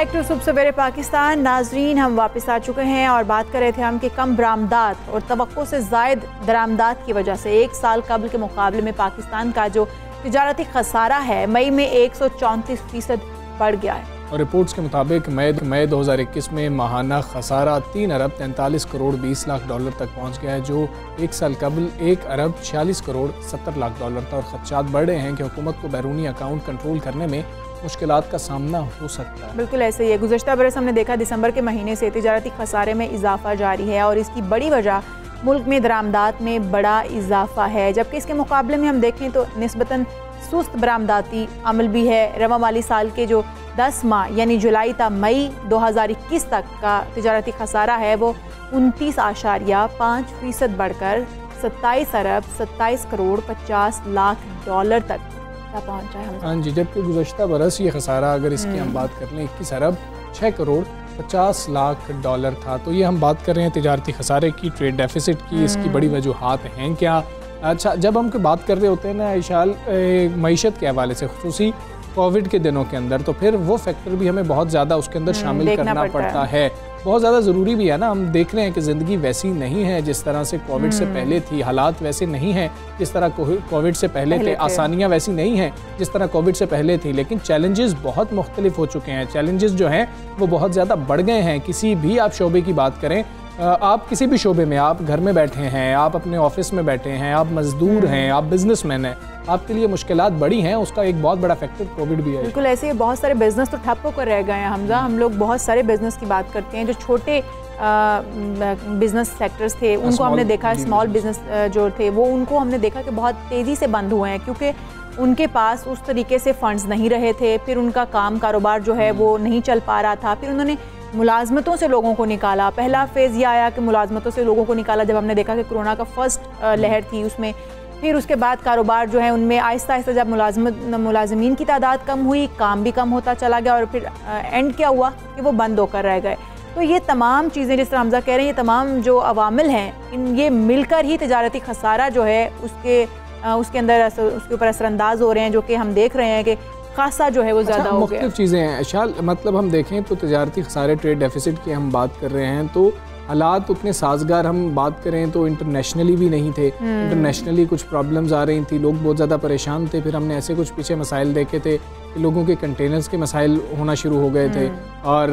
Back to सुबह सवेरे पाकिस्तान। नाजरीन, हम वापस आ चुके हैं और बात कर रहे थे हम कि कम बरामदात और तवक्को से ज़ायद दरामदात की वजह से एक साल कबल के मुकाबले में पाकिस्तान का जो तिजारती खसारा है मई में 134% बढ़ गया है। और रिपोर्ट्स के मुताबिक मई 2021 में माहाना खसारा 3 अरब 43 करोड़ 20 लाख डॉलर तक पहुंच गया है, जो एक साल कबल 1 अरब 46 करोड़ 70 लाख डॉलर था। और खदशात बढ़ रहे हैं कि हुकूमत को बैरूनी अकाउंट कंट्रोल करने में मुश्किलात का सामना हो सकता है। बिल्कुल ऐसे ही है। गुज़श्ता बरस हमने देखा दिसंबर के महीने से तिजारती खसारे में इजाफा जारी है और इसकी बड़ी वजह मुल्क में दरामदात में बड़ा इजाफा है, जबकि इसके मुकाबले में हम देखें तो निस्बतन सुस्त बरामदाती अमल भी है। रवा माली साल के जो 10 माह यानी जुलाई था मई 2021 तक का तिजारती खसारा है वो 29.5% बढ़कर 27 अरब 27 करोड़ 50 लाख डॉलर तक पहुँचा है। हाँ जी, जबकि गुज़श्ता बरस ये खसारा अगर इसकी हम बात कर लें 21 अरब 6 करोड़ 50 लाख डॉलर था। तो ये हम बात कर रहे हैं तिजारती खसारे की, ट्रेड डेफिसिट की। इसकी बड़ी वजूहात हैं क्या? अच्छा, जब हम बात कर रहे होते हैं ना इशाल मईशत के हवाले से, खुसूसी कोविड के दिनों के अंदर, तो फिर वो फैक्टर भी हमें बहुत ज़्यादा उसके अंदर शामिल करना पड़ता है। बहुत ज़्यादा ज़रूरी भी है ना। हम देख रहे हैं कि ज़िंदगी वैसी नहीं है जिस तरह से कोविड से पहले थी, हालात वैसे नहीं हैं जिस तरह कोविड से पहले थे, आसानियाँ वैसी नहीं हैं जिस तरह कोविड से पहले थी, लेकिन चैलेंजेस बहुत मुख्तलिफ हो चुके हैं। चैलेंजेस जो हैं वो बहुत ज़्यादा बढ़ गए हैं। किसी भी आप शोबे की बात करें, आप किसी भी शोबे में, आप घर में बैठे हैं, आप अपने ऑफिस में बैठे हैं, आप मजदूर हैं, आप बिजनेसमैन हैं, आपके लिए मुश्किलात बड़ी हैं। उसका एक बहुत बड़ा फैक्टर कोविड भी है। बिल्कुल ऐसे ही बहुत सारे बिजनेस तो ठप्प होकर रह गए हैं हमजा। हम लोग बहुत सारे बिजनेस की बात करते हैं, जो छोटे बिजनेस सेक्टर्स थे उनको हमने देखा, स्मॉल बिजनेस जो थे वो उनको हमने देखा कि बहुत तेज़ी से बंद हुए हैं, क्योंकि उनके पास उस तरीके से फंड्स नहीं रहे थे। फिर उनका कारोबार जो है वो नहीं चल पा रहा था। फिर उन्होंने मुलाजमतों से लोगों को निकाला। पहला फेज़ ये आया कि मुलाजमतों से लोगों को निकाला जब हमने देखा कि कोरोना का फर्स्ट लहर थी उसमें। फिर उसके बाद कारोबार जो है उनमें आहिस्ता आहिस्ता जब मुलाजमीन की तादाद कम हुई, काम भी कम होता चला गया और फिर एंड क्या हुआ कि वो बंद होकर रह गए। तो ये तमाम चीज़ें जिस तरह हमजा कह रहे हैं, ये तमाम जो अवामिल हैं ये मिलकर ही तिजारती खसारा जो है उसके अंदर उसके ऊपर असरअंदाज हो रहे हैं, जो कि हम देख रहे हैं कि खासा जो है वो ज़्यादा हो गया। मुख्तलिफ चीज़ें हैं शाल, मतलब हम देखें तो तिजारती खसारे, ट्रेड डेफिसिट की हम बात कर रहे हैं तो हालात उतने साजगार हम बात करें तो इंटरनेशनली भी नहीं थे। इंटरनेशनली कुछ प्रॉब्लम्स आ रही थी, लोग बहुत ज़्यादा परेशान थे। फिर हमने ऐसे कुछ पीछे मसाइल देखे थे कि लोगों के कंटेनर्स के मसाइल होना शुरू हो गए थे। और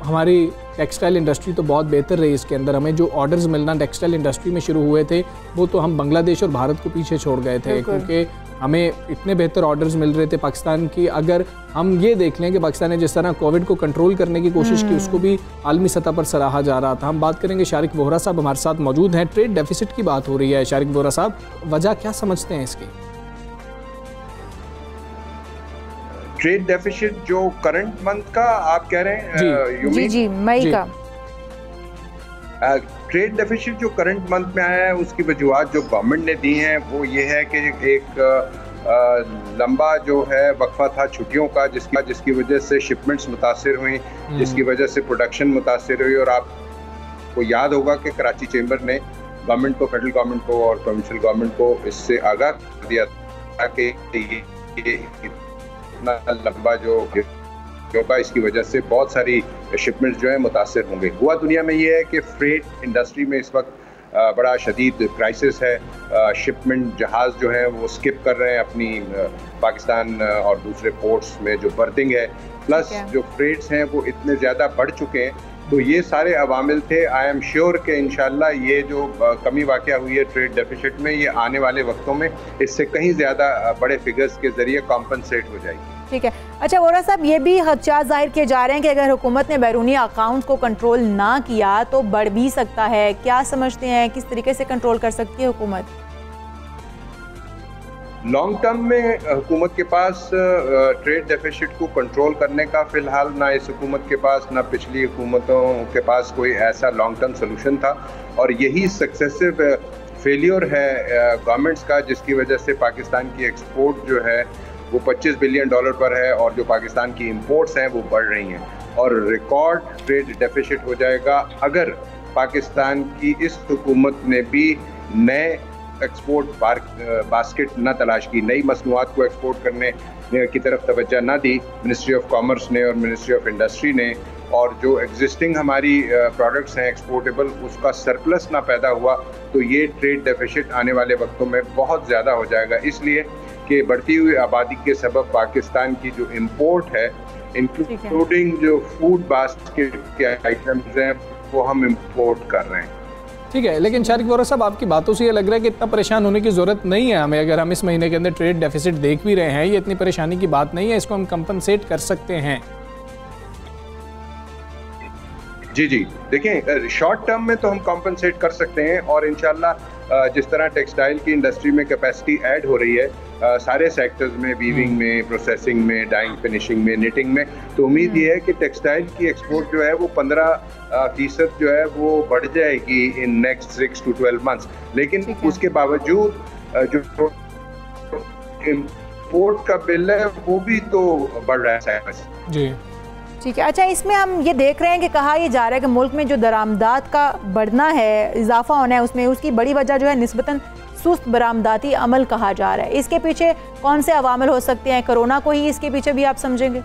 हमारी टेक्सटाइल इंडस्ट्री तो बहुत बेहतर रही। इसके अंदर हमें जो ऑर्डर्स मिलना टेक्सटाइल इंडस्ट्री में शुरू हुए थे वो तो हम बांग्लादेश और भारत को पीछे छोड़ गए थे, क्योंकि हमें इतने बेहतर ऑर्डर्स मिल रहे थे पाकिस्तान की। अगर हम ये देख लें कि पाकिस्तान ने जिस तरह कोविड को कंट्रोल करने की कोशिश की, उसको भी आलमी सतह पर सराहा जा रहा था। हम बात करेंगे, शारिक वोहरा साहब हमारे साथ मौजूद हैं। ट्रेड डेफिसिट की बात हो रही है। शारिक वोहरा साहब, वजह क्या समझते हैं इसकी? ट्रेड डेफिसिट जो करंट मंथ का आप कह रहे हैं? जी, मई का ट्रेड डेफिसिट जो करंट मंथ में आया है उसकी वजूहत जो गवर्नमेंट ने दी हैं वो ये है कि एक लंबा जो है वक्फा था छुट्टियों का, जिसकी वजह से शिपमेंट्स मुतासिर हुई, जिसकी वजह से प्रोडक्शन मुतासिर हुई। और आपको याद होगा कि कराची चेंबर ने गवर्नमेंट को, फेडरल गवर्नमेंट को और प्रोविंशियल गवर्नमेंट को इससे आगाह कर दिया था कि ये इतना लंबा जो होगा इसकी वजह से बहुत सारी शिपमेंट्स जो है मुतासिर होंगे। हुआ दुनिया में ये है कि फ्रेट इंडस्ट्री में इस वक्त बड़ा शदीद क्राइसिस है। शिपमेंट जहाज़ जो है वो स्किप कर रहे हैं अपनी पाकिस्तान और दूसरे पोर्ट्स में जो बर्थिंग है, प्लस जो फ्रेट्स हैं वो इतने ज़्यादा बढ़ चुके हैं। तो ये सारे अवामिल थे। आई एम श्योर कि इंशाल्लाह ये जो कमी वाक़या हुई है ट्रेड डेफिसिट में, ये आने वाले वक्तों में इससे कहीं ज़्यादा बड़े फिगर्स के ज़रिए कॉम्पनसेट हो जाएगी। ठीक है। अच्छा वोहरा साहब, ये भी खदशात जाहिर किए जा रहे हैं कि अगर हुकूमत ने बैरूनी अकाउंट को कंट्रोल ना किया तो बढ़ भी सकता है। क्या समझते हैं, किस तरीके से कंट्रोल कर सकती है हुकूमत? लॉन्ग टर्म में हुकूमत के पास ट्रेड डेफिसिट को कंट्रोल करने का फ़िलहाल ना इस हुकूमत के पास ना पिछली हुकूमतों के पास कोई ऐसा लॉन्ग टर्म सोल्यूशन था। और यही सक्सेसिव फेलियर है गवर्नमेंट्स का, जिसकी वजह से पाकिस्तान की एक्सपोर्ट जो है वो $25 बिलियन पर है और जो पाकिस्तान की इंपोर्ट्स हैं वो बढ़ रही हैं। और रिकॉर्ड ट्रेड डेफिसिट हो जाएगा अगर पाकिस्तान की इस हुकूमत ने भी नए एक्सपोर्ट बास्केट न तलाश की, नई मसनूआत को एक्सपोर्ट करने की तरफ तवज्जो ना दी मिनिस्ट्री ऑफ कॉमर्स ने और मिनिस्ट्री ऑफ इंडस्ट्री ने, और जो एग्जिस्टिंग हमारी प्रोडक्ट्स हैं एक्सपोर्टेबल उसका सरप्लस ना पैदा हुआ, तो ये ट्रेड डेफिसिट आने वाले वक्तों में बहुत ज़्यादा हो जाएगा। इसलिए कि बढ़ती हुई आबादी के सबब पाकिस्तान की जो इम्पोर्ट है, इंक्लूडिंग जो फूड बास्केट के आइटम्स हैं, वो हम इम्पोर्ट कर रहे हैं। ठीक है, लेकिन शारिक वोरा साहब, आपकी बातों से ये लग रहा है कि इतना परेशान होने की ज़रूरत नहीं है हमें। अगर हम इस महीने के अंदर ट्रेड डेफिसिट देख भी रहे हैं, ये इतनी परेशानी की बात नहीं है, इसको हम कंपनसेट कर सकते हैं। जी जी, देखें शॉर्ट टर्म में तो हम कॉम्पनसेट कर सकते हैं, और इंशाल्लाह जिस तरह टेक्सटाइल की इंडस्ट्री में कैपेसिटी ऐड हो रही है सारे सेक्टर्स में, वीविंग में, प्रोसेसिंग में, डाइंग, फिनिशिंग में, निटिंग में, तो उम्मीद ये है कि टेक्सटाइल की एक्सपोर्ट जो है वो 15% जो है वो बढ़ जाएगी इन नेक्स्ट 6 to 12 months। लेकिन उसके बावजूद जो इम्पोर्ट का बिल है वो भी तो बढ़ रहा है। जी ठीक है। अच्छा, इसमें हम ये देख रहे हैं कि कहा यह जा रहा है कि मुल्क में जो दरामदात का बढ़ना है, इजाफा होना है, उसमें उसकी बड़ी वजह जो है निस्बतन सुस्त बरामदाती अमल कहा जा रहा है। इसके पीछे कौन से अवामिल हो सकते हैं? कोरोना को ही इसके पीछे भी आप समझेंगे?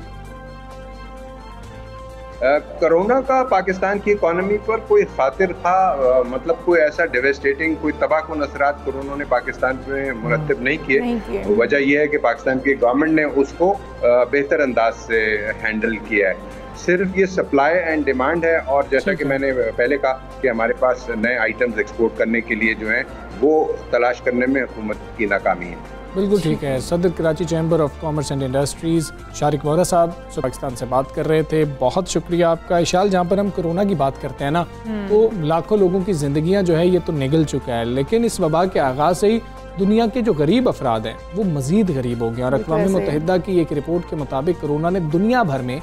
कोरोना का पाकिस्तान की इकॉनमी पर कोई खातिर था, मतलब कोई ऐसा डेवेस्टेटिंग, कोई तबाहकुन असरात कोरोना ने पाकिस्तान में मुरतब नहीं किए। वजह यह है कि पाकिस्तान की गवर्नमेंट ने उसको बेहतर अंदाज से हैंडल किया है। सिर्फ ये सप्लाई एंड डिमांड है, और जैसा कि मैंने पहले कहा कि हमारे पास नए आइटम्स एक्सपोर्ट करने के लिए जो हैं वो तलाश करने में हुकूमत की नाकामी है। बिल्कुल ठीक है। सदर Karachi chamber of commerce and industries Shariq Vora साहब पाकिस्तान से बात कर रहे थे, बहुत शुक्रिया आपका। इशाल, जहाँ पर हम कोरोना की बात करते हैं ना, तो लाखों लोगों की ज़िंदगियाँ जो है ये तो निगल चुका है, लेकिन इस वबा के आगाज़ से ही दुनिया के जो गरीब अफराद हैं वो मज़ीद गरीब हो गए। और अक़वाम मुत्तहिदा की एक रिपोर्ट के मुताबिक कोरोना ने दुनिया भर में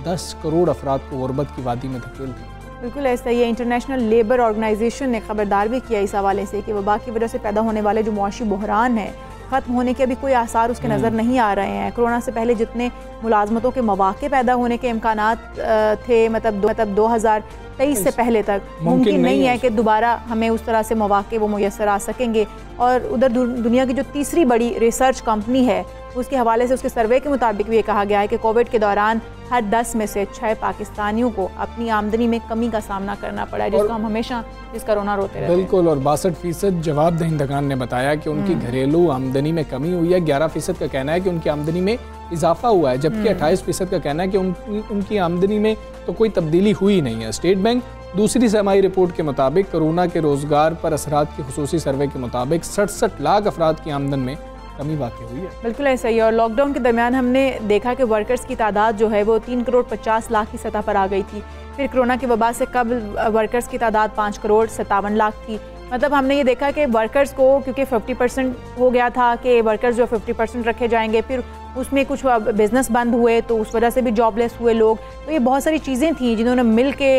10 करोड़ अफराद को गुर्बत की वादी में धकेल दी। बिल्कुल ऐसा ही है। इंटरनेशनल लेबर ऑर्गेनाइजेशन ने खबरदार भी किया इस हवाले से कि वबा की वजह से पैदा होने वाले जो मुआशी बहरान है, ख़त्म होने के अभी कोई आसार उसके नज़र नहीं आ रहे हैं। कोरोना से पहले जितने मुलाजमतों के मौके पैदा होने के इम्कानात थे, मतलब 2023 से पहले तक मुमकिन नहीं है कि दोबारा हमें उस तरह से मौके वो मुयसर आ सकेंगे। और उधर दुनिया की जो तीसरी बड़ी रिसर्च कंपनी है, उसके हवाले से उसके सर्वे के मुताबिक भी ये कहा गया है कि कोविड के दौरान हर 10 में से 6 पाकिस्तानियों को अपनी आमदनी में कमी का सामना करना पड़ा है, जिसको हम हमेशा जिसका रोना रोते रहते हैं। बिल्कुल, और 62% जवाब दहिंदगान ने बताया कि उनकी घरेलू आमदनी में कमी हुई है। 11% का कहना है कि उनकी आमदनी में इजाफा हुआ है, जबकि 28% का कहना है कि उनकी आमदनी में तो कोई तब्दीली हुई नहीं है। स्टेट बैंक दूसरी सरमाई रिपोर्ट के मुताबिक कोरोना के रोजगार पर असरात के खुसूसी सर्वे के मुताबिक 67 लाख अफराद की आमदन में कमी वाक़ई हुई है। बिल्कुल ऐसा ही है। और लॉकडाउन के दरमियान हमने देखा कि वर्कर्स की तादाद जो है वो 3 करोड़ 50 लाख की सतह पर आ गई थी। फिर कोरोना की वबा से कबल वर्कर्स की तादाद 5 करोड़ 57 लाख थी। मतलब हमने ये देखा कि वर्कर्स को, क्योंकि 50% हो गया था कि वर्कर्स जो 50% रखे जाएंगे, फिर उसमें कुछ बिजनेस बंद हुए तो उस वजह से भी जॉबलेस हुए लोग। तो ये बहुत सारी चीज़ें थी जिन्होंने मिल के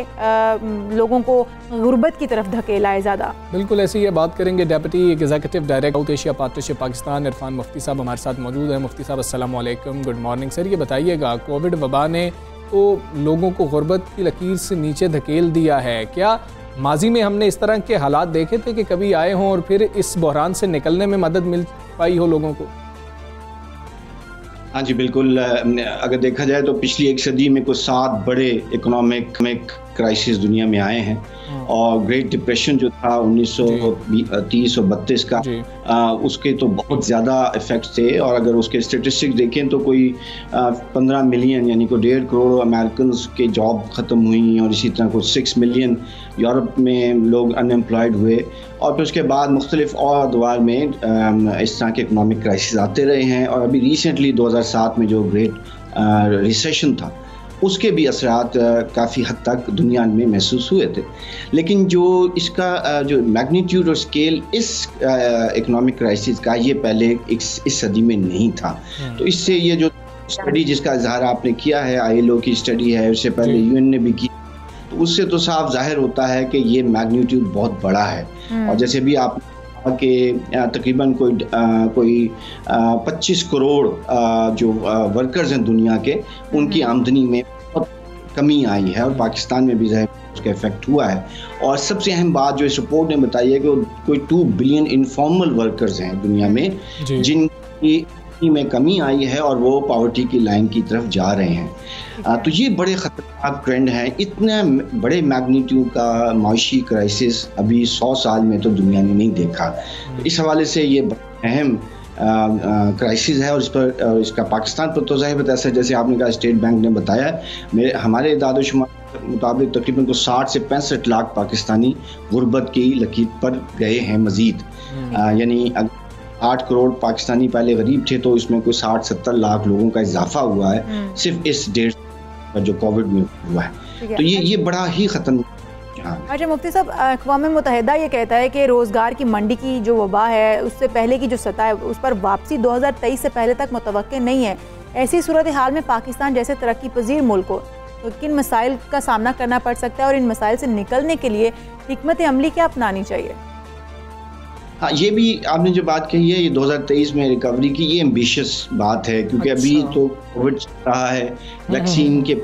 लोगों को गुर्बत की तरफ धकेला है ज़्यादा। बिल्कुल ऐसी ये बात करेंगे deputy executive director South Asia partnership Pakistan Irfan Mufti Sahab हमारे साथ मौजूद हैं। मुफ्ती साहब अस्सलाम वालेकुम, गुड मॉर्निंग सर। ये बताइएगा, कोविड वबा ने तो लोगों को गुर्बत की लकीर से नीचे धकेल दिया है, क्या माजी में हमने इस तरह के हालात देखे थे कि कभी आए हों और फिर इस बहरान से निकलने में मदद मिल पाई हो लोगों को? हाँ जी बिल्कुल, अगर देखा जाए तो पिछली एक सदी में कुछ 7 बड़े इकोनॉमिक क्राइसिस दुनिया में आए हैं, और ग्रेट डिप्रेशन जो था 1930 और 32 का, उसके तो बहुत ज़्यादा इफ़ेक्ट्स थे। और अगर उसके स्टेटिस्टिक्स देखें तो कोई 15 मिलियन यानी को 1.5 करोड़ अमेरिकन के जॉब ख़त्म हुई, और इसी तरह कुछ 6 मिलियन यूरोप में लोग अनएम्प्लॉयड हुए। और फिर उसके बाद मुख्तलिफ और अदवार में इस तरह के इकनॉमिक क्राइसिस आते रहे हैं। और अभी रिसेंटली 2007 में जो ग्रेट रिसेशन था, उसके भी असरात काफ़ी हद तक दुनिया में महसूस हुए थे। लेकिन जो इसका जो मैग्नीट्यूड और स्केल इस इकोनॉमिक क्राइसिस का, ये पहले इस सदी में नहीं था। तो इससे ये जो स्टडी जिसका इजहार आपने किया है, ILO की स्टडी है, उससे पहले UN ने भी की, तो उससे तो साफ जाहिर होता है कि ये मैग्नीट्यूड बहुत बड़ा है। और जैसे भी आप कि तकरीबन कोई 25 करोड़ जो वर्कर्स हैं दुनिया के, उनकी आमदनी में बहुत कमी आई है, और पाकिस्तान में भी ज़ाहिर उसका इफेक्ट हुआ है। और सबसे अहम बात जो इस रिपोर्ट ने बताई है कि कोई 2 बिलियन इनफॉर्मल वर्कर्स हैं दुनिया में, जिनकी में कमी आई है और वो पॉवर्टी की लाइन की तरफ जा रहे हैं। तो ये बड़े ख़तरनाक ट्रेंड हैं। इतने बड़े मैग्नीट्यूड का माशी क्राइसिस अभी 100 साल में तो दुनिया ने नहीं देखा। इस हवाले से ये अहम क्राइसिस है और इस पर इसका पाकिस्तान पर तो ज़ाहिर है जैसे आपने कहा स्टेट बैंक ने बताया, हमारे इदाद-ओ-शुमार के मुताबिक तकरीबन को 60 से 65 लाख पाकिस्तानी गुर्बत की लकीर पर गए हैं मज़ीद। यानी 8 करोड़ पाकिस्तानी पहले गरीब थे तो इसमें कोई 60-70 लाख लोगों का इजाफा हुआ है सिर्फ इस 1.5 जो कोविड में हुआ है। तो ये बड़ा ही खतरनाक। अच्छा मुफ्ती साहब, अक़वाम मुत्तहिदा ये कहता है कि रोज़गार की मंडी की जो वबा है उससे पहले की जो सतह है उस पर वापसी 2023 से पहले तक मुतवक्के नहीं है। ऐसी सूरत हाल में पाकिस्तान जैसे तरक्की पजीर मुल्क को तो किन मसाइल का सामना करना पड़ सकता है और इन मसाइल से निकलने के लिए हिकमत अमली क्या अपनानी चाहिए? हाँ, ये भी आपने जो बात कही है, ये 2023 में रिकवरी की ये एम्बिशियस बात है क्योंकि अभी तो कोविड चल रहा है, वैक्सीन के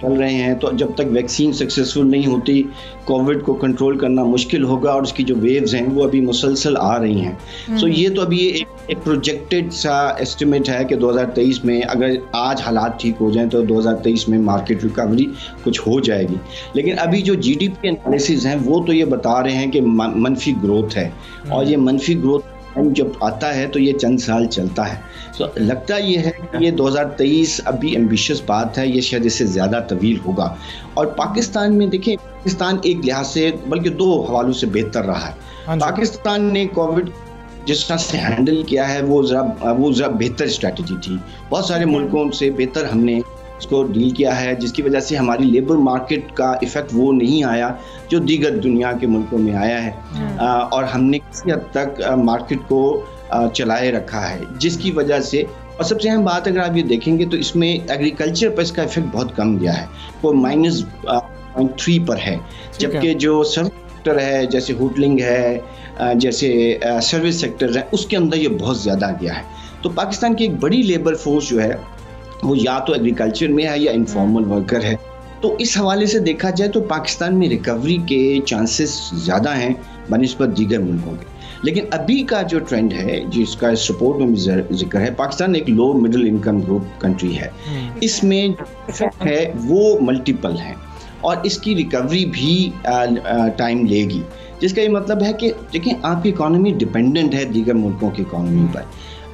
चल रहे हैं, तो जब तक वैक्सीन सक्सेसफुल नहीं होती कोविड को कंट्रोल करना मुश्किल होगा और उसकी जो वेव्स हैं वो अभी मुसलसल आ रही हैं। सो ये तो अभी एक प्रोजेक्टेड सा एस्टिमेट है कि 2023 में अगर आज हालात ठीक हो जाएं तो 2023 में मार्केट रिकवरी कुछ हो जाएगी। लेकिन अभी जो जीडीपी एनालिसिस हैं वो तो ये बता रहे हैं कि मनफी ग्रोथ है और ये मनफी ग्रोथ जब आता है तो ये चंद साल चलता है। तो लगता ये है कि ये 2023 अभी एम्बिशियस बात है, ये शायद इससे ज़्यादा तवील होगा। और पाकिस्तान में देखें, पाकिस्तान एक लिहाज से बल्कि 2 हवालों से बेहतर रहा है। पाकिस्तान ने कोविड जिस तरह से हैंडल किया है वो ज़रा बेहतर स्ट्रैटेजी थी। बहुत सारे मुल्कों से बेहतर हमने उसको डील किया है, जिसकी वजह से हमारी लेबर मार्केट का इफ़ेक्ट वो नहीं आया जो दीगर दुनिया के मुल्कों में आया है। और हमने किसी हद तक मार्केट को चलाए रखा है, जिसकी वजह से। और सबसे अहम बात अगर आप ये देखेंगे तो इसमें एग्रीकल्चर पर इसका इफेक्ट बहुत कम गया है, वो -0.3 पर है, जबकि जो सर्विस सेक्टर है जैसे होटलिंग है, जैसे सर्विस सेक्टर है, उसके अंदर ये बहुत ज़्यादा गया है। तो पाकिस्तान की एक बड़ी लेबर फोर्स जो है वो या तो एग्रीकल्चर में है या इनफॉर्मल वर्कर है। तो इस हवाले से देखा जाए तो पाकिस्तान में रिकवरी के चांसेस ज़्यादा हैं बनिस्बत दीगर मुल्कों के। लेकिन अभी का जो ट्रेंड है जिसका इस रिपोर्ट में भी जिक्र है, पाकिस्तान एक low middle income group country है। इसमें जो इफेक्ट है वो मल्टीपल है और इसकी रिकवरी भी टाइम लेगी, जिसका ये मतलब है कि देखिए आपकी इकॉनमी डिपेंडेंट है दीगर मुल्कों की इकॉनमी पर।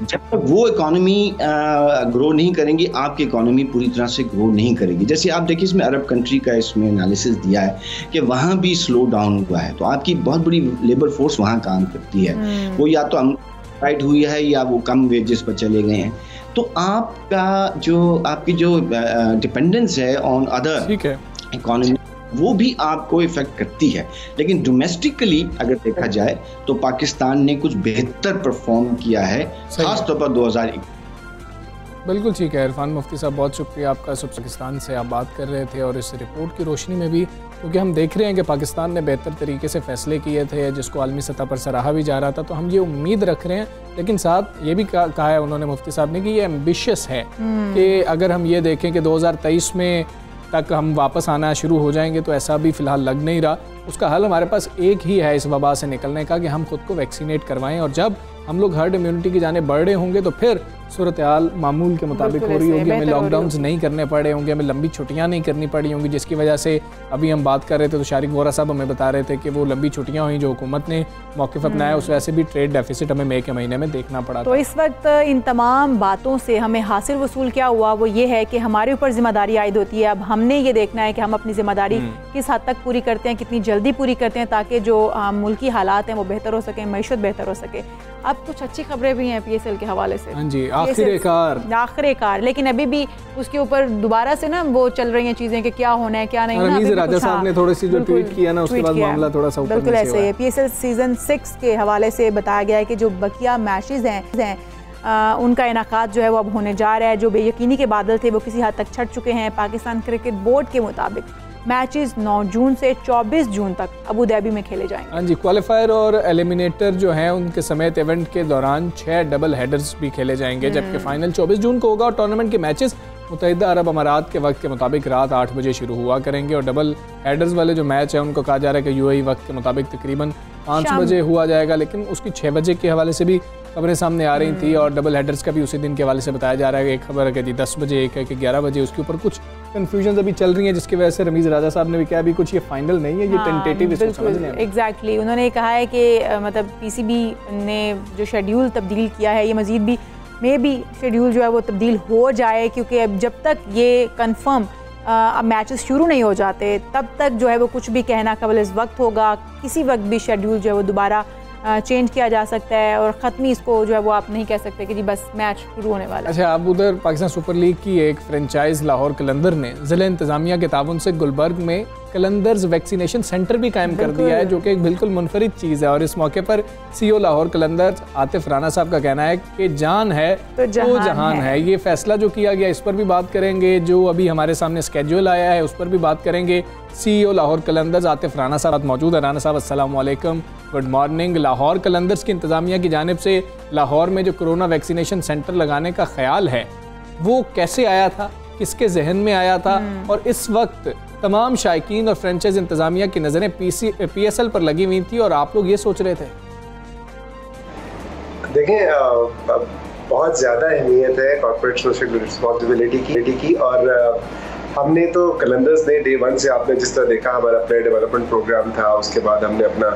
जब तक वो इकॉनमी ग्रो नहीं करेंगी आपकी इकॉनमी पूरी तरह से ग्रो नहीं करेगी। जैसे आप देखिए इसमें अरब कंट्री का इसमें एनालिसिस दिया है कि वहाँ भी स्लो डाउन हुआ है, तो आपकी बहुत बड़ी लेबर फोर्स वहाँ काम करती है, वो या तो अनएम्प्लॉयड हुई है या वो कम वेजेस पर चले गए हैं। तो आपकी जो डिपेंडेंस है ऑन अदर इकॉनमी वो भी आपको इफेक्ट करती है। लेकिन डोमेस्टिकली अगर देखा जाए तो पाकिस्तान ने कुछ बेहतर परफॉर्म किया है, खास तौर पर 2021। बिल्कुल ठीक है इरफान मुफ्ती साहब, बहुत शुक्रिया आपका। सब पाकिस्तान से आप बात कर रहे थे और इस रिपोर्ट की रोशनी में भी, क्योंकि हम देख रहे हैं कि पाकिस्तान ने बेहतर तरीके से फैसले किए थे जिसको आलमी सतह पर सराहा भी जा रहा था, तो हम ये उम्मीद रख रहे हैं। लेकिन साथ ये भी कहा है उन्होंने मुफ्ती साहब ने कि ये एम्बिशियस है कि अगर हम ये देखें कि 2023 में तक हम वापस आना शुरू हो जाएंगे तो ऐसा भी फ़िलहाल लग नहीं रहा। उसका हल हमारे पास एक ही है इस वबा से निकलने का, कि हम खुद को वैक्सीनेट करवाएं और जब हम लोग हर्ड इम्यूनिटी की जाने बढ़ रहे होंगे तो फिर सूरत हाल मामूल के मुताबिक हो रही होगी, हमें लॉकडाउन्स नहीं करने पड़े होंगे, हमें लंबी छुट्टियां नहीं करनी पड़ी होंगी, जिसकी वजह से अभी हम बात कर रहे थे तो शारिक वोरा साहब हमें बता रहे थे कि वो लंबी छुट्टियां हुई जो हुकूमत ने मौक़िफ़ अपनाया, उस वजह से भी ट्रेड डेफिसिट हमें मई के महीने में देखना पड़ा। तो इस वक्त इन तमाम बातों से हमें हासिल वसूल क्या हुआ, वो ये है कि हमारे ऊपर जिम्मेदारी आयद होती है। अब हमने ये देखना है कि हम अपनी जिम्मेदारी किस हद तक पूरी करते हैं, कितनी जल्दी पूरी करते हैं, ताकि जो मुल्की हालात हैं वो बेहतर हो सकें, मईशत बेहतर हो सके। अब कुछ अच्छी खबरें भी हैं PSL के हवाले से। हाँ जी, आखिरकार, लेकिन अभी भी उसके ऊपर दोबारा से ना वो चल रही हैं चीजें कि क्या होना है क्या नहीं होना। राजा साहब ने थोड़ी सी जो ट्वीट किया ना उसके बाद मामला थोड़ा सा ऊपर बिल्कुल ऐसे ही है। PSL सीजन 6 के हवाले से बताया गया है कि जो बकिया मैचेस हैं उनका इनाकाद जो है वो अब होने जा रहा है। जो बेयकीनी के बादल थे वो किसी हद तक छट चुके हैं। पाकिस्तान क्रिकेट बोर्ड के मुताबिक मैचेस 9 जून से 24 जून तक अबू धाबी में खेले जाएंगे। हाँ जी, क्वालिफायर और एलिमिनेटर जो हैं उनके समेत इवेंट के दौरान 6 डबल हेडर्स भी खेले जाएंगे, जबकि फाइनल 24 जून को होगा। और टूर्नामेंट के मैचेस मुत्तहिदा अरब अमारात के वक्त के मुताबिक रात 8 बजे शुरू हुआ करेंगे और डबल हेडर्स वाले जो मैच है उनको कहा जा रहा है कि UAE वक्त के मुताबिक तकरीबन 5 बजे हुआ जाएगा, लेकिन उसकी 6 बजे के हवाले से भी खबरें सामने आ रही थी और डबल हेडर्स का भी उसी दिन के हवाले से बताया जा रहा है। एक खबर है कि 10 बजे, एक है कि 11 बजे, उसके ऊपर कुछ कंफ्यूजन अभी चल रही है, जिसकी वजह से रमीज़ राजा साहब ने भी कहा अभी कुछ ये फाइनल नहीं है, ये टेंटेटिव, इसको समझ लें। एग्जैक्टली, उन्होंने कहा है कि मतलब पीसीबी ने जो शेड्यूल तब्दील किया है, ये मज़ीद भी शेड्यूल जो है वो तब्दील हो जाए, क्योंकि अब जब तक ये कन्फर्म अब मैचेस शुरू नहीं हो जाते तब तक जो है वो कुछ भी कहना कबल इस वक्त होगा। किसी वक्त भी शेड्यूल जो है वो दोबारा चेंज किया जा सकता है और ख़त्मी इसको जो है वो आप नहीं कह सकते कि जी बस मैच शुरू होने वाला है। अच्छा, अब उधर पाकिस्तान सुपर लीग की एक फ्रेंचाइज लाहौर कलंदर ने ज़िला इंतज़ामिया के ताउन से गुलबर्ग में कलंदर्स वैक्सीनेशन सेंटर भी कायम कर दिया है, जो कि एक बिल्कुल मुनफरिद चीज़ है। और इस मौके पर CEO लाहौर कलंदर्स आतिफ राना साहब का कहना है कि जान है तो जहान है। ये फैसला जो किया गया इस पर भी बात करेंगे, जो अभी हमारे सामने स्केड्यूल आया है उस पर भी बात करेंगे। CEO लाहौर कलंदर्स आतिफ राना साहब मौजूद है। राना साहब अस्सलाम वालेकुम, गुड मॉर्निंग। लाहौर कलंदर्स की इंतज़ामिया की जानिब से लाहौर में जो कोरोना वैक्सीनेशन सेंटर लगाने का ख्याल है वो कैसे आया था, किसके जहन में आया था, और इस वक्त तमाम शायकीन और फ्रेंचाइज इंतज़ामिया की नज़रें PSL पर लगी हुई थी और आप लोग ये सोच रहे थे? देखें, बहुत ज़्यादा अहमियत है कॉर्पोरेट सोशल रिस्पॉन्सिबिलिटी की और हमने तो कलंदर्स ने डे 1 से, आपने जिस तरह देखा हमारा प्लेयर डेवलपमेंट प्रोग्राम था, उसके बाद हमने अपना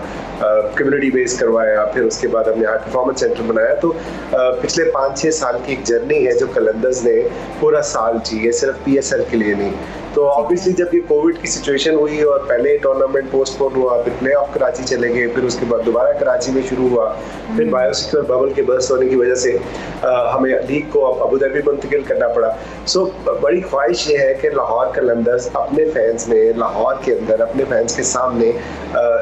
कम्युनिटी बेस करवाया, फिर उसके बाद हमने हाई परफॉर्मेंस सेंटर बनाया। तो पिछले 5-6 साल की एक जर्नी है जो कलंदर्स ने पूरा साल जी है, सिर्फ PSL के लिए नहीं। तो ऑब्वियसली जब ये कोविड की सिचुएशन हुई और पहले टूर्नामेंट पोस्टपोन हुआ, फिर प्ले ऑफ कराची चले गए, फिर उसके बाद दोबारा कराची में शुरू हुआ, फिर बायोसिक्योर बबल के बर्स्ट होने की वजह से हमें लीग को अबू धाबी मुंतकिल करना पड़ा। सो बड़ी ख्वाहिश ये है कि लाहौर कलंदर्स अपने फैंस में लाहौर के अंदर अपने फैंस के सामने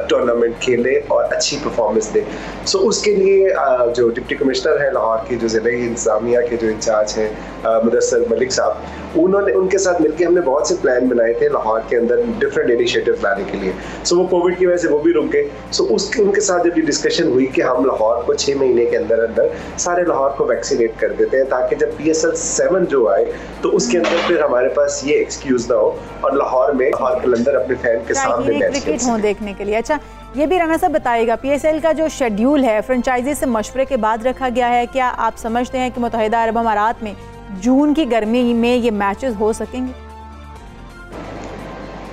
टूर्नामेंट खेले और अच्छी परफॉर्मेंस दे। सो उसके लिए जो डिप्टी कमिश्नर है लाहौर के, जो ज़िले इंतज़ामिया के जो इंचार्ज हैं मुदस्सर मलिक साहब, उनके साथ मिलकर हमने बहुत से प्लान बनाए थे लाहौर के अंदर डिफरेंट इनिशिएटिव लाने के लिए। सो वो कोविड की वजह से वो भी रुक गए। सो उनके साथ जब ये डिस्कशन हुई कि हम लाहौर को 6 महीने के अंदर अंदर सारे लाहौर को वैक्सीनेट कर देते हैं, ताकि जब PSL 7 जो आए तो उसके अंदर फिर हमारे पास ये एक्सक्यूज ना हो और लाहौर में लाहौर कलंदर अपने फैन के सामने मैच क्रिकेट हो देखने के लिए। अच्छा, ये भी राना साहब बताइएगा, PSL का जो शेड्यूल है फ्रेंचाइजी से मशवरे के बाद रखा गया है, क्या आप समझते हैं कि मुत्तहिदा अरब अमारात में जून की गर्मी में ये मैचेस हो सकेंगे?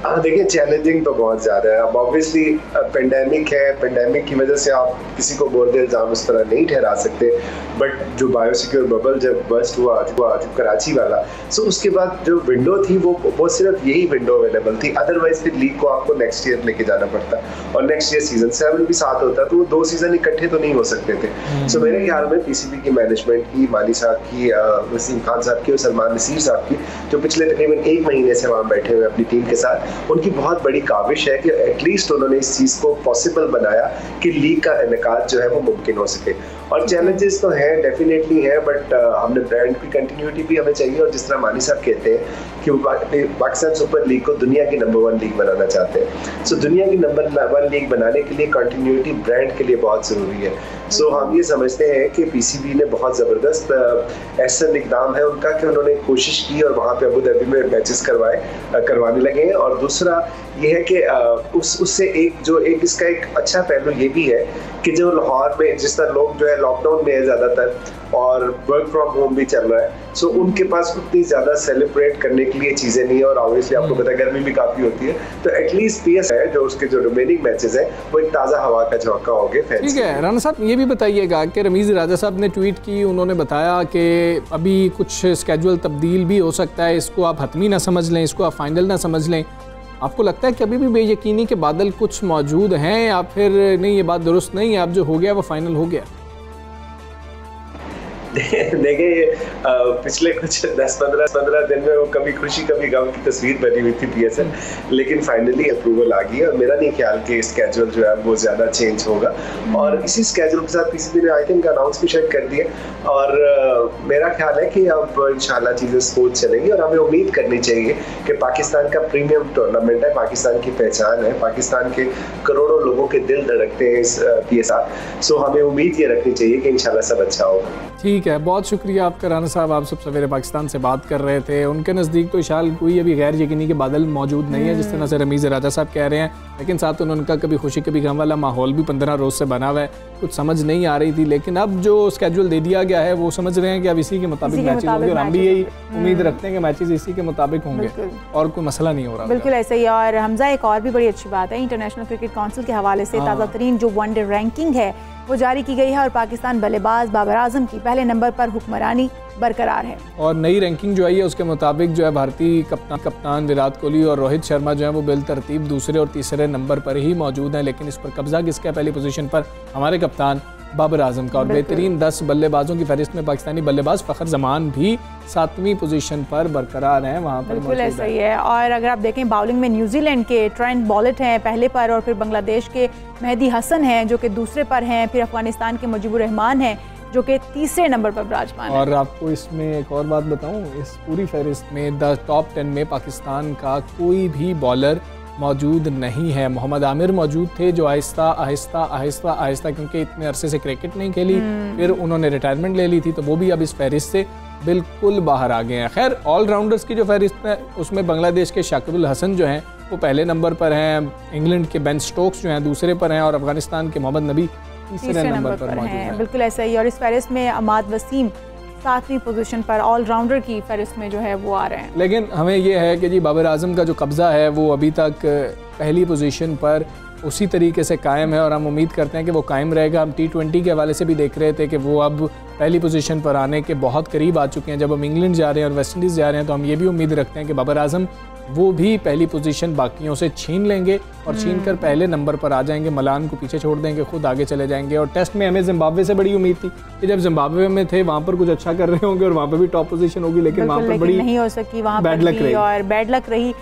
हाँ, देखिए चैलेंजिंग तो बहुत ज़्यादा है। अब ऑब्वियसली पेंडेमिक है, पेंडेमिक की वजह से आप किसी को बोर्ड इल्ज़ाम उस तरह नहीं ठहरा सकते, बट जो बायोसिक्योर बबल जब बस्ट हुआ कराची वाला, सो उसके बाद जो विंडो थी वो सिर्फ यही विंडो अवेलेबल थी। अदरवाइज फिर लीग को आपको नेक्स्ट ईयर लेके जाना पड़ता और नेक्स्ट ईयर सीजन 7 भी साथ होता, तो वो 2 सीजन इकट्ठे तो नहीं हो सकते थे। सो मेरे ख्याल में PCB की मैनेजमेंट की, माली साहब की, वसीम खान साहब की और सलमान नसीर साहब की, जो पिछले तकरीबन 1 महीने से वहाँ बैठे हुए अपनी टीम के साथ, उनकी बहुत बड़ी काविश है कि एटलीस्ट उन्होंने इस चीज़ को पॉसिबल बनाया कि लीग का इनेकाद जो है वो मुमकिन हो सके। और चैलेंजेस तो हैं, डेफिनेटली हैं, बट हमने ब्रांड की कंटिन्यूटी भी हमें चाहिए। और जिस तरह मानी साहब कहते हैं कि वो पाकिस्तान सुपर लीग को दुनिया की नंबर 1 लीग बनाना चाहते हैं। सो दुनिया की नंबर 1 लीग बनाने के लिए कंटिन्यूटी ब्रांड के लिए बहुत ज़रूरी है। सो हम ये समझते हैं कि PCB ने बहुत ज़बरदस्त ऐसा इक़दाम है उनका कि उन्होंने कोशिश की और वहाँ पे अबू धाबी में मैचेस करवाने लगे हैं। और दूसरा ये है कि उससे एक इसका एक अच्छा पहलू ये भी है कि जो लाहौर में जिस तरह लोग जो है लॉकडाउन में है ज़्यादातर और वर्क फ्रॉम होम भी चल रहा है, सो उनके पास उतनी ज़्यादा सेलिब्रेट करने के लिए चीज़ें नहीं है। और ऑब्वियसली आपको पता है गर्मी भी काफ़ी होती है, तो एटलीस्ट PS है जो उसके जो रिमेनिंग मैचेस हैं वो एक ताज़ा हवा का झोंका हो गए फैंस। ठीक है राना साहब, ये भी बताइएगा कि रमीज़ राजा साहब ने ट्वीट की, उन्होंने बताया कि अभी कुछ स्केड्यूल तब्दील भी हो सकता है, इसको आप हतमी ना समझ लें, इसको आप फाइनल ना समझ लें। आपको लगता है कि अभी भी बेयकीनी के बादल कुछ मौजूद हैं या फिर नहीं, ये बात दुरुस्त नहीं है, अब जो हो गया वो फाइनल हो गया? देखिए पिछले कुछ 10-15 दिन में वो कभी खुशी कभी गम की तस्वीर बनी हुई थी PSL, लेकिन फाइनली अप्रूवल आ गई और मेरा नहीं ख्याल कि स्केड्यूल जो है वो ज़्यादा चेंज होगा। और इसी स्केड्यूल के साथ PCB ने आई थिंक अनाउंस भी शायद कर दिए और मेरा ख्याल है कि अब इंशाल्लाह चीज़ें स्मूथ चलेंगी। और हमें उम्मीद करनी चाहिए कि पाकिस्तान का प्रीमियम टूर्नामेंट है, पाकिस्तान की पहचान है, पाकिस्तान के करोड़ों लोगों के दिल धड़कते हैं इस PSL। सो हमें उम्मीद ये रखनी चाहिए कि इंशाल्लाह सब अच्छा होगा। ठीक ठीक है, बहुत शुक्रिया आपका राना साहब। आप सब सवेरे पाकिस्तान से बात कर रहे थे। उनके नज़दीक तो शाल कोई अभी गैर यकीनी के बादल मौजूद नहीं है, जिस तरह से रमीज़ राजा साहब कह रहे हैं, लेकिन साथ उनका कभी खुशी कभी गम वाला माहौल भी 15 रोज़ से बना हुआ है। कुछ समझ नहीं आ रही थी, लेकिन अब जो स्केड्यूल दे दिया गया है वो समझ रहे हैं कि अब इसी के मुताबिक मैचेस होंगे, और हम भी यही उम्मीद रखते हैं कि मैचेस इसी के मुताबिक होंगे और कोई मसला नहीं हो रहा। बिल्कुल ऐसे ही। और हमजा, एक और भी बड़ी अच्छी बात है, इंटरनेशनल क्रिकेट काउंसिल के हवाले से ताज़ा तरीन जो वनडे रैंकिंग है वो जारी की गई है और पाकिस्तान बल्लेबाज बाबर आजम की पहले नंबर पर हुक्मरानी बरकरार है। और नई रैंकिंग जो आई है उसके मुताबिक जो है भारतीय कप्तान विराट कोहली और रोहित शर्मा जो है वो बिलतरतीब दूसरे और तीसरे नंबर पर ही मौजूद हैं, लेकिन इस पर कब्जा किसका है? पहली पोजीशन पर हमारे कप्तान बाबर आजम का। और बेहतरीन 10 बल्लेबाजों की फहरिस्त में पाकिस्तानी बल्लेबाज फ़खर जमान भी 7वीं पोजीशन पर बरकरार हैं, वहाँ पर बिल्कुल ऐसा ही है। और अगर आप देखें बाउलिंग में न्यूजीलैंड के ट्रेंट बॉलेट हैं पहले पर, और फिर बांग्लादेश के मेहदी हसन हैं जो कि दूसरे पर हैं, फिर अफगानिस्तान के मुजीबुर रहमान हैं जो कि तीसरे नंबर पर विराजमान है। और आपको इसमें एक और बात बताऊं, इस पूरी फहरिस्त में टॉप 10 में पाकिस्तान का कोई भी बॉलर मौजूद नहीं है। मोहम्मद आमिर मौजूद थे जो आहिस्ता आहिस्ता क्योंकि इतने अरसे से क्रिकेट नहीं खेली, फिर उन्होंने रिटायरमेंट ले ली थी, तो वो भी अब इस फहरिस्त से बिल्कुल बाहर आ गए हैं। खैर, ऑलराउंडर्स की जो फहरिस्त है उसमें बांग्लादेश के शाकिबुल हसन जो हैं वो पहले नंबर पर हैं, इंग्लैंड के बेन स्टोक्स जो हैं दूसरे पर हैं, और अफगानिस्तान के मोहम्मद नबी तीसरे नंबर पर मौजूद हैं। बिल्कुल ऐसा ही। और इस फहरिस्त में अमाद वसीम 7वीं पोजीशन पर ऑलराउंडर की फहरिस्त में जो है वो आ रहे हैं। लेकिन हमें ये है कि जी बाबर आजम का जो कब्ज़ा है वो अभी तक पहली पोजीशन पर उसी तरीके से कायम है, और हम उम्मीद करते हैं कि वो कायम रहेगा। हम T20 के हवाले से भी देख रहे थे कि वो अब पहली पोजीशन पर आने के बहुत करीब आ चुके हैं। जब हम इंग्लैंड जा रहे हैं और वेस्ट इंडीज़ जा रहे हैं तो हम ये भी उम्मीद रखते हैं कि बाबर आजम वो भी पहली पोजीशन बाकियों से छीन लेंगे और छीन कर पहले नंबर पर आ जाएंगे, मलान को पीछे छोड़ देंगे, खुद आगे चले जाएंगे। और टेस्ट में हमें जिम्बाब्वे से बड़ी उम्मीद थी कि जब जिम्बाब्वे में थे वहाँ पर कुछ अच्छा कर रहे होंगे और वहाँ पर भी टॉप पोजीशन होगी, लेकिन वहाँ पर बड़ी नहीं हो सकी, वहाँ पर और बैड लक रही।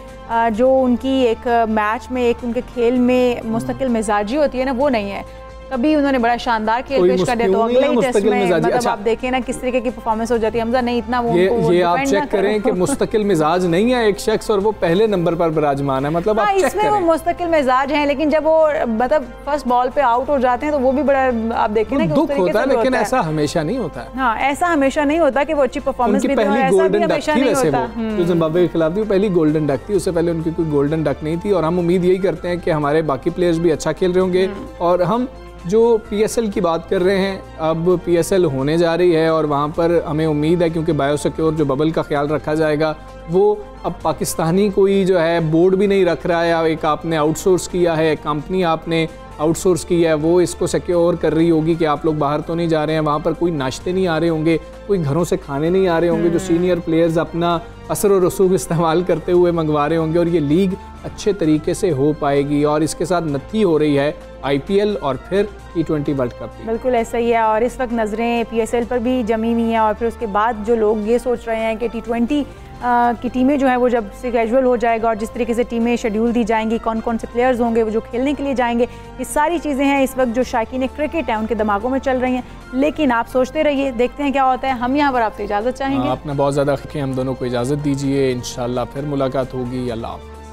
जो उनकी एक मैच में एक उनके खेल में मुस्तकिल मिजाजी होती है ना, वो नहीं है। कभी उन्होंने बड़ा शानदार खेल पेश कर दिया तो अगले ही टेस्ट में मतलब आप देखें ना किस तरीके की परफॉर्मेंस हो जाती है। हमजा नहीं इतना वो ये आप चेक करें कि मुस्तकिल मिजाज नहीं है एक शख्स और वो पहले नंबर पर विराजमान है, मतलब आप चेक इसमें वो मुस्तकिल मिजाज हैं, लेकिन जब वो मतलब फर्स्ट बॉल पे आउट हो जाते हैं तो वो भी बड़ा आप देखें ना दुख होता है, लेकिन ऐसा हमेशा नहीं होता है। हाँ, ऐसा हमेशा नहीं होता कि वो अच्छी परफॉर्मेंस भी दे, ऐसा भी हमेशा नहीं होता। जो जिम्बाब्वे के खिलाफ थी वो पहली गोल्डन डक थी, उससे पहले उनकी कोई गोल्डन डक नहीं थी। और हम उम्मीद यही करते हैं कि हमारे बाकी प्लेयर्स भी अच्छा खेल रहे होंगे। और हम जो PSL की बात कर रहे हैं, अब PSL होने जा रही है और वहाँ पर हमें उम्मीद है क्योंकि बायोसिक्योर जो बबल का ख्याल रखा जाएगा वो अब पाकिस्तानी कोई जो है बोर्ड भी नहीं रख रहा है, एक आपने आउटसोर्स किया है, कंपनी आपने आउटसोर्स की है, वो इसको सिक्योर कर रही होगी कि आप लोग बाहर तो नहीं जा रहे हैं, वहाँ पर कोई नाश्ते नहीं आ रहे होंगे, कोई घरों से खाने नहीं आ रहे होंगे, जो सीनियर प्लेयर्स अपना असर और रसूख इस्तेमाल करते हुए मंगवा रहे होंगे, और ये लीग अच्छे तरीके से हो पाएगी। और इसके साथ नत्थी हो रही है IPL और फिर T20 वर्ल्ड कप। बिल्कुल ऐसा ही है। और इस वक्त नज़रें PSL पर भी जमी हुई हैं, और फिर उसके बाद जो लोग ये सोच रहे हैं कि T20 की टीमें जो है वो जब से कैजुअल हो जाएगा और जिस तरीके से टीमें शेड्यूल दी जाएंगी, कौन कौन से प्लेयर्स होंगे वो जो खेलने के लिए जाएंगे, ये सारी चीज़ें हैं इस वक्त जो शायकीन क्रिकेट है उनके दिमागों में चल रही हैं। लेकिन आप सोचते रहिए, देखते हैं क्या होता है। हम यहाँ पर आपसे इजाज़त चाहेंगे। आपने बहुत ज़्यादा हम दोनों को इजाज़त दीजिए, इंशाल्लाह फिर मुलाकात होगी। अल्लाह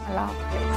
हाफ़िज़।